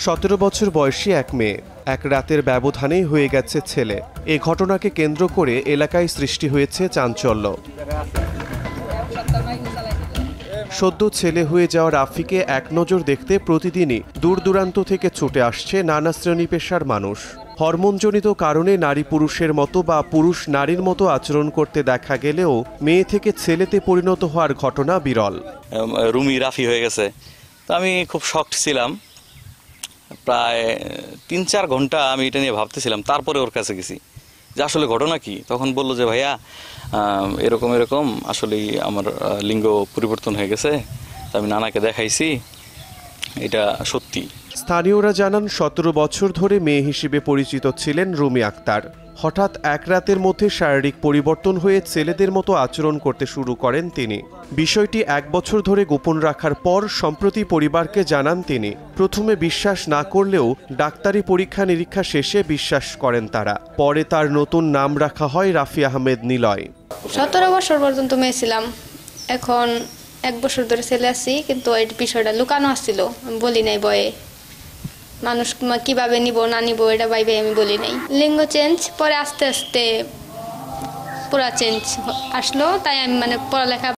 17 বছর বয়সী এক মেয়ে, এক রাতের ব্যবধানেই হয়ে গেছে ছেলে। এ ঘটনাকে কেন্দ্র করে এলাকায় সৃষ্টি হয়েছে চাঞ্চল্য। সদ্য ছেলে হয়ে যাওয়া রাফিকে এক নজর দেখতে প্রতিদিনই দূর দূরান্ত থেকে ছুটে আসছে নানা শ্রেণী পেশার মানুষ। হরমোনজনিত কারণে নারী পুরুষের মতো বা পুরুষ নারীর মতো আচরণ করতে দেখা গেলেও মেয়ে থেকে ছেলেতে পরিণত হওয়ার ঘটনা বিরল। রুমি রাফি হয়ে গেছে, তো আমি খুব শকড ছিলাম। প্রায় 3-4 ঘন্টা আমি এটা নিয়ে ভাবতেছিলাম। তারপরে ওর কাছে গেছি যে আসলে ঘটনা কি। তখন বললো যে ভাইয়া এরকম এরকম আসলেই আমার লিঙ্গ পরিবর্তন হয়ে গেছে। তো আমি নানাকে দেখাইছি, এটা সত্যি। স্থানীয়রা জানান 17 বছর ধরে মেয়ে হিসেবে পরিচিত ছিলেন রুমি আক্তার। হঠাৎ এক রাতের মধ্যে শারীরিক পরিবর্তন হয়ে ছেলেদের মতো আচরণ করতে শুরু করেন তিনি। বিষয়টি 1 বছর ধরে গোপন রাখার পর সম্প্রতি পরিবারকে জানান তিনি। প্রথমে বিশ্বাস না করলেও ডাক্তারি পরীক্ষা নিরীক্ষা শেষে বিশ্বাস করেন তারা। পরে তার নতুন নাম রাখা হয় রাফি আহমেদ নিলয়। 17 বছর পর্যন্ত মেয়ে ছিলাম, এখন 1 বছর ধরে ছেলে আছি, কিন্তু এই বিষয়টা লুকানো আসছিল, আমি বলি নাই বয়ে। মানুষ কিভাবে নিব না নিব এটা ভাইবে আমি বলি নাই। লিঙ্গ চেঞ্জ পরে আস্তে আস্তে পুরা চেঞ্জ আসলো, তাই আমি পড়ালেখা